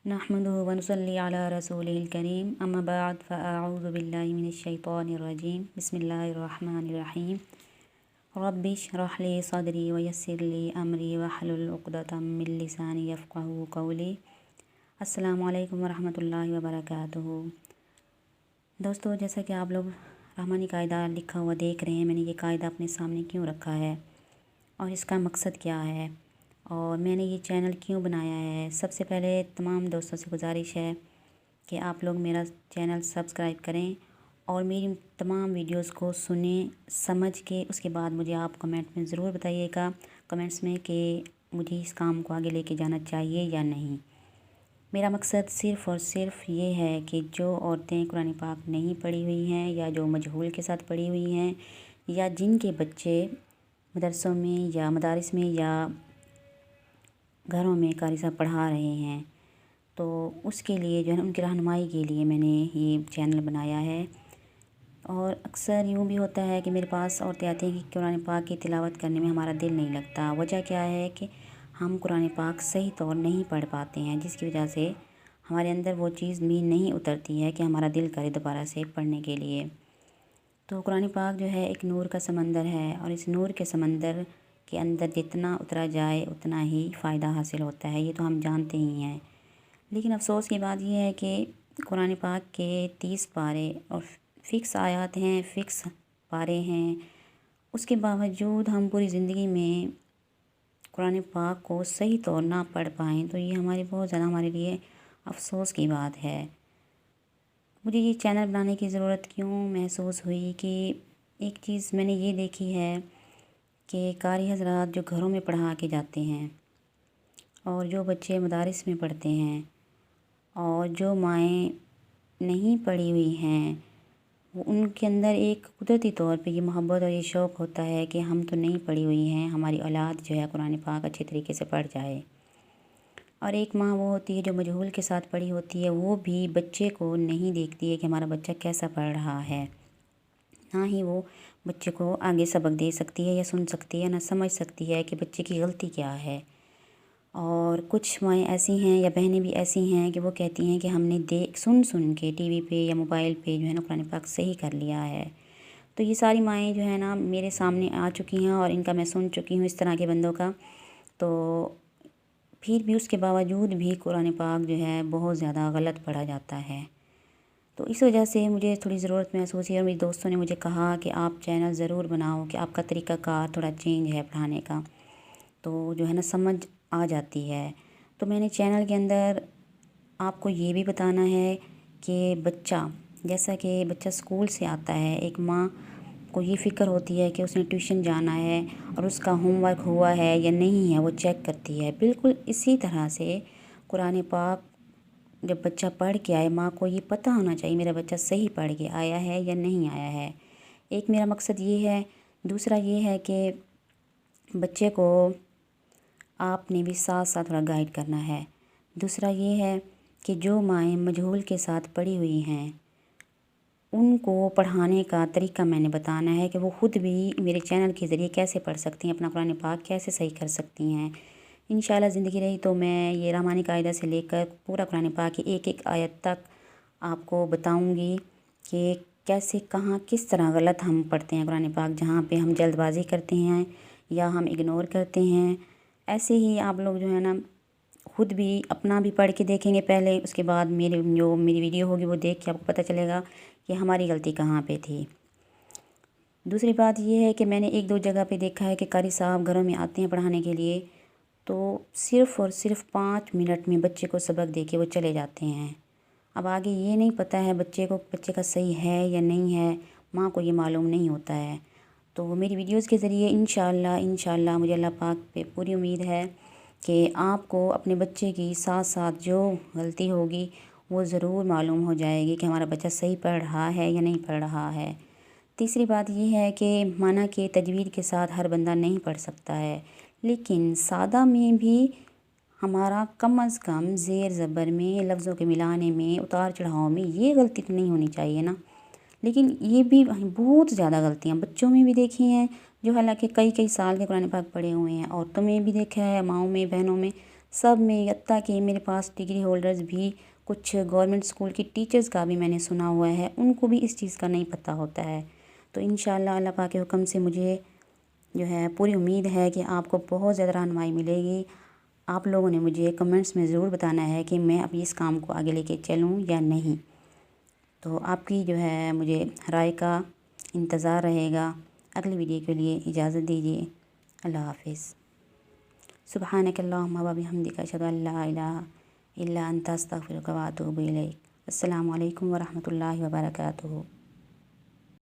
नहमदुहु व नुसल्ली अला रसूलिल करीम अम्मा बाद फ़अऊज़ु बिल्लाहि मिनश्शैतानिर रजीम बिस्मिल्लाहिर रहमानिर रहीम रब्बि इश्रह ली सदरी व यस्सिर ली अमरी वहलुल उक़दतम मिन लिसानी यफ़क़हू क़ौली। अस्सलामु अलैकुम व रहमतुल्लाहि व बरकातुहू। दोस्तों, जैसा कि आप लोग रहमानी कायदा लिखा हुआ देख रहे हैं, मैंने ये कायदा अपने सामने क्यों रखा है और इसका मकसद क्या है और मैंने ये चैनल क्यों बनाया है। सबसे पहले तमाम दोस्तों से गुजारिश है कि आप लोग मेरा चैनल सब्सक्राइब करें और मेरी तमाम वीडियोस को सुनें, समझ के उसके बाद मुझे आप कमेंट में ज़रूर बताइएगा कमेंट्स में कि मुझे इस काम को आगे लेके जाना चाहिए या नहीं। मेरा मकसद सिर्फ़ और सिर्फ ये है कि जो औरतें कुरान पाक नहीं पढ़ी हुई हैं या जो मजहूल के साथ पढ़ी हुई हैं या जिनके बच्चे मदरसों में या मदारिस में या घरों में कारी साहब पढ़ा रहे हैं, तो उसके लिए जो है ना, उनकी रहनुमाई के लिए मैंने ये चैनल बनाया है। और अक्सर यूँ भी होता है कि मेरे पास औरतें आती हैं कि कुरान पाक की तिलावत करने में हमारा दिल नहीं लगता। वजह क्या है कि हम कुरान पाक सही तौर नहीं पढ़ पाते हैं, जिसकी वजह से हमारे अंदर वो चीज़ भी नहीं उतरती है कि हमारा दिल करे दोबारा से पढ़ने के लिए। तो कुरान पाक जो है एक नूर का समंदर है और इस नूर के समंदर के अंदर जितना उतरा जाए उतना ही फ़ायदा हासिल होता है, ये तो हम जानते ही हैं। लेकिन अफ़सोस की बात यह है कि कुरान पाक के 30 पारे और फ़िक्स आयत हैं, फ़िक्स पारे हैं, उसके बावजूद हम पूरी ज़िंदगी में कुरान पाक को सही तौर ना पढ़ पाएँ, तो ये बहुत ज़्यादा हमारे लिए अफ़सोस की बात है। मुझे ये चैनल बनाने की ज़रूरत क्यों महसूस हुई कि एक चीज़ मैंने ये देखी है कि कारी हज़रात जो घरों में पढ़ा के जाते हैं और जो बच्चे मदारिस में पढ़ते हैं और जो माएँ नहीं पढ़ी हुई हैं, वो उनके अंदर एक कुदरती तौर पे ये मोहब्बत और ये शौक़ होता है कि हम तो नहीं पढ़ी हुई हैं, हमारी औलाद जो है कुरान पाक अच्छे तरीके से पढ़ जाए। और एक माँ वो होती है जो मजहूल के साथ पढ़ी होती है, वो भी बच्चे को नहीं देखती है कि हमारा बच्चा कैसा पढ़ रहा है, ना ही वो बच्चे को आगे सबक दे सकती है या सुन सकती है, ना समझ सकती है कि बच्चे की गलती क्या है। और कुछ माएँ ऐसी हैं या बहनें भी ऐसी हैं कि वो कहती हैं कि हमने सुन के टीवी पे या मोबाइल पे जो है ना कुरान पाक सही कर लिया है। तो ये सारी माएँ जो है ना मेरे सामने आ चुकी हैं और इनका मैं सुन चुकी हूँ इस तरह के बंदों का। तो फिर भी उसके बावजूद भी कुरान पाक जो है बहुत ज़्यादा गलत पढ़ा जाता है। तो इस वजह से मुझे थोड़ी ज़रूरत महसूस हुई और मेरे दोस्तों ने मुझे कहा कि आप चैनल ज़रूर बनाओ, कि आपका तरीक़ाकार थोड़ा चेंज है पढ़ाने का, तो जो है ना समझ आ जाती है। तो मैंने चैनल के अंदर आपको ये भी बताना है कि जैसा कि बच्चा स्कूल से आता है, एक माँ को ये फ़िक्र होती है कि उसने ट्यूशन जाना है और उसका होमवर्क हुआ है या नहीं है, वो चेक करती है। बिल्कुल इसी तरह से कुरान पाक जब बच्चा पढ़ के आए, माँ को ये पता होना चाहिए मेरा बच्चा सही पढ़ के आया है या नहीं आया है। एक मेरा मकसद ये है। दूसरा ये है कि बच्चे को आपने भी साथ साथ थोड़ा गाइड करना है। दूसरा ये है कि जो माएँ मजहूल के साथ पढ़ी हुई हैं, उनको पढ़ाने का तरीका मैंने बताना है कि वो ख़ुद भी मेरे चैनल के ज़रिए कैसे पढ़ सकती हैं, अपना कुरान पाक कैसे सही कर सकती हैं। इंशाल्लाह ज़िंदगी रही तो मैं ये रहमानी कायदा से लेकर पूरा कुरान पाक की एक एक आयत तक आपको बताऊंगी कि कैसे, कहाँ, किस तरह गलत हम पढ़ते हैं कुरान पाक, जहाँ पे हम जल्दबाजी करते हैं या हम इग्नोर करते हैं। ऐसे ही आप लोग जो है ना ख़ुद भी अपना भी पढ़ के देखेंगे पहले, उसके बाद मेरी वीडियो होगी वो देख के आपको पता चलेगा कि हमारी गलती कहाँ पे थी। दूसरी बात ये है कि मैंने एक दो जगह पे देखा है कि कारी साहब घरों में आते हैं पढ़ाने के लिए, तो सिर्फ़ और सिर्फ 5 मिनट में बच्चे को सबक दे के वो चले जाते हैं। अब आगे ये नहीं पता है बच्चे का सही है या नहीं है, माँ को ये मालूम नहीं होता है। तो मेरी वीडियोज़ के ज़रिए इंशाल्लाह मुझे अल्लाह पाक पे पूरी उम्मीद है कि आपको अपने बच्चे की साथ साथ जो गलती होगी वो ज़रूर मालूम हो जाएगी कि हमारा बच्चा सही पढ़ रहा है या नहीं पढ़ रहा है। तीसरी बात ये है कि माना कि तजवीद के साथ हर बंदा नहीं पढ़ सकता है, लेकिन सादा में भी हमारा कम अज़ कम ज़ेर ज़बर में, लफ्ज़ों के मिलाने में, उतार चढ़ाव में ये गलती तो नहीं होनी चाहिए ना। लेकिन ये भी बहुत ज़्यादा गलतियाँ बच्चों में भी देखी हैं, जो हालांकि कई कई साल के कुरान पाक पढ़े हुए हैं। औरतों में भी देखा है, माँओं में, बहनों में। सब में, हत्ता कि मेरे पास डिग्री होल्डर्स भी, कुछ गवर्नमेंट स्कूल की टीचर्स का भी मैंने सुना हुआ है, उनको भी इस चीज़ का नहीं पता होता है। तो इंशाअल्लाह अल्लाह पाक के हुक्म से मुझे जो है पूरी उम्मीद है कि आपको बहुत ज़्यादा रहनुमाई मिलेगी। आप लोगों ने मुझे कमेंट्स में ज़रूर बताना है कि मैं अभी इस काम को आगे लेके चलूँ या नहीं। तो आपकी जो है मुझे राय का इंतज़ार रहेगा। अगली वीडियो के लिए इजाज़त दीजिए। अल्लाह हाफ़िज़। सुब्हानकल्लाहुम्मा व बिहम्दिका अशहदु अल्ला इलाहा इल्ला अंता अस्तगफिरुका व अतूबु इलैक। अस्सलामु अलैकुम व रहमतुल्लाहि व बरकातुहू।